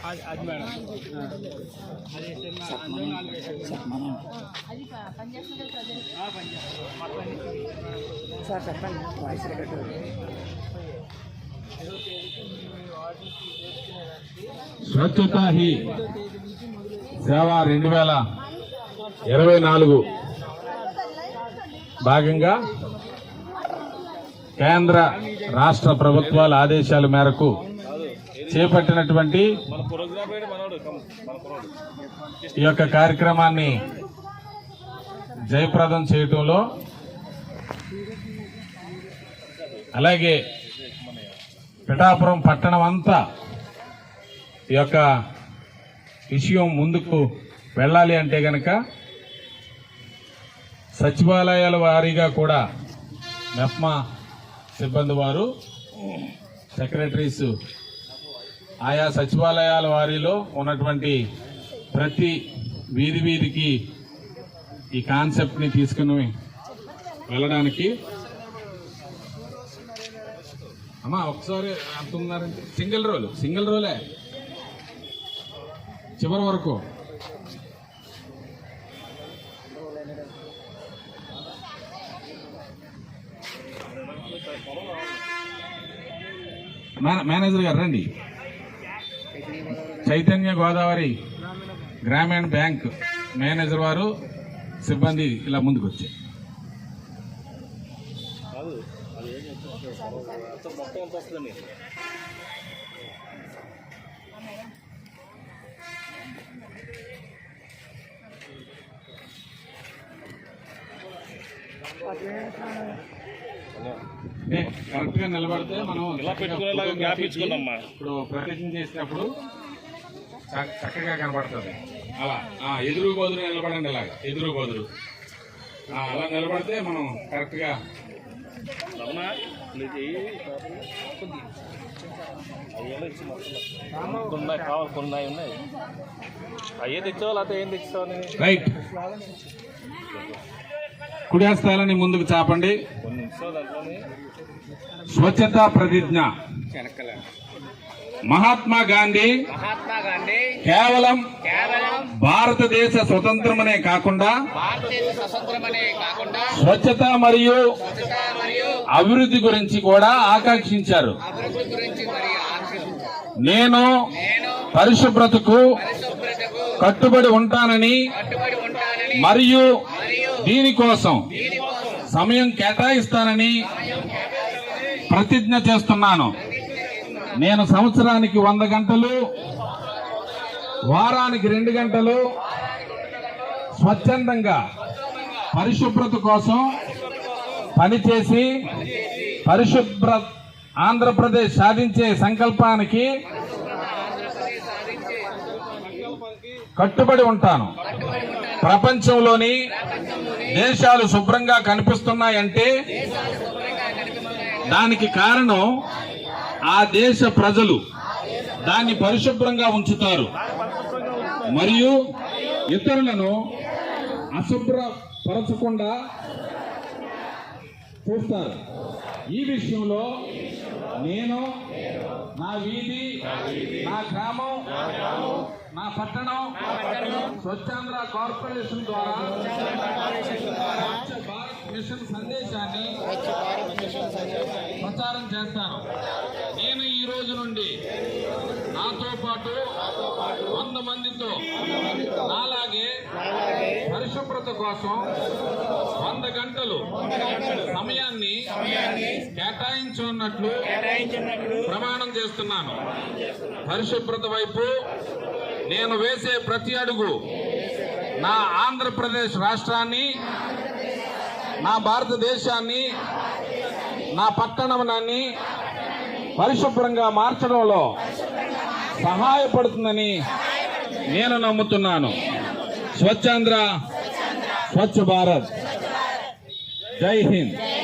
అది madam sir చెప్పండి voice record Swachhata he సేవ 2024 భాగంగా కేంద్ర రాష్ట్ర ప్రభుత్వాల ఆదేశాల మేరకు చేపట్టినటువంటి ఈ యొక్క కార్యక్రమాన్ని జయప్రదం చేయటంలో అలాగే పిఠాపురం పట్టణం అంతా ఈ యొక్క విషయం ముందుకు వెళ్ళాలి అంటే గనక సచివాలయాల వారీగా కూడా మెప్మా సిబ్బంది వారు సెక్రటరీస్ ఆయా సచివాలయాల వారిలో ఉన్నటువంటి ప్రతి వీధికి ఈ కాన్సెప్ట్ని తీసుకుని వెళ్ళడానికి అమ్మా ఒకసారి అంటున్నారంటే సింగిల్ రోలే చివరి వరకు మేనేజర్ గారు రండి. చైతన్య గోదావరి గ్రామీణ బ్యాంక్ మేనేజర్ వారు సిబ్బంది ఇలా ముందుకు వచ్చారు. కరెక్ట్ గా నిలబడితే మనం ఇప్పుడు ప్రతిజ్ఞ చేసినప్పుడు చక్కగా కనబడుతుంది. అలా ఎదురు బోదురు నిలబడండి. ఇలాగా ఎదురు బోదురు అలా నిలబడితే మనం కరెక్ట్ గా కావాలి. కొన్ని ఉన్నాయి అయ్యే తెచ్చావు లేకపోతే ఏం తెచ్చావు? రైట్. కుడి హస్తాలని ముందుకు చాపండి. స్వచ్ఛతా ప్రతిజ్ఞ. మహాత్మా గాంధీ కేవలం భారతదేశ స్వతంత్రమనే కాకుండా స్వచ్ఛత మరియు అభివృద్ధి గురించి కూడా ఆకాంక్షించారు. నేను పరిశుభ్రతకు కట్టుబడి ఉంటానని మరియు దీనికోసం సమయం కేటాయిస్తానని ప్రతిజ్ఞ చేస్తున్నాను. నేను సంవత్సరానికి 100 గంటలు, వారానికి 2 గంటలు స్వచ్ఛందంగా పరిశుభ్రత కోసం పనిచేసి పరిశుభ్ర ఆంధ్రప్రదేశ్ సాధించే సంకల్పానికి కట్టుబడి ఉంటాను. ప్రపంచంలోని దేశాలు శుభ్రంగా కనిపిస్తున్నాయంటే దానికి కారణం ఆ దేశ ప్రజలు దాన్ని పరిశుభ్రంగా ఉంచుతారు మరియు ఇతరులను అశుభ్రపరచకుండా చూస్తారు. ఈ విషయంలో నేను నా వీధి, నా గ్రామం, నా పట్టణం స్వచ్ఛాంధ్ర కార్పొరేషన్ ద్వారా స్వచ్ఛ భారత్ మిషన్ సందేశాన్ని ప్రచారం చేస్తాను. నేను ఈ రోజు నుండి నాతో పాటు 100 మందితో నాలాగే పరిశుభ్రత కోసం 100 గంటలు సమయాన్ని కేటాయించున్నట్లు ప్రమాణం చేస్తున్నాను. పరిశుభ్రత వైపు నేను వేసే ప్రతి అడుగు నా ఆంధ్రప్రదేశ్ రాష్ట్రాన్ని, నా భారతదేశాన్ని, నా పట్టణాన్ని పరిశుభ్రంగా మార్చడంలో సహాయపడుతుందని నేను నమ్ముతున్నాను. స్వచ్ఛాంధ్ర, స్వచ్ఛ భారత్. జై హింద్.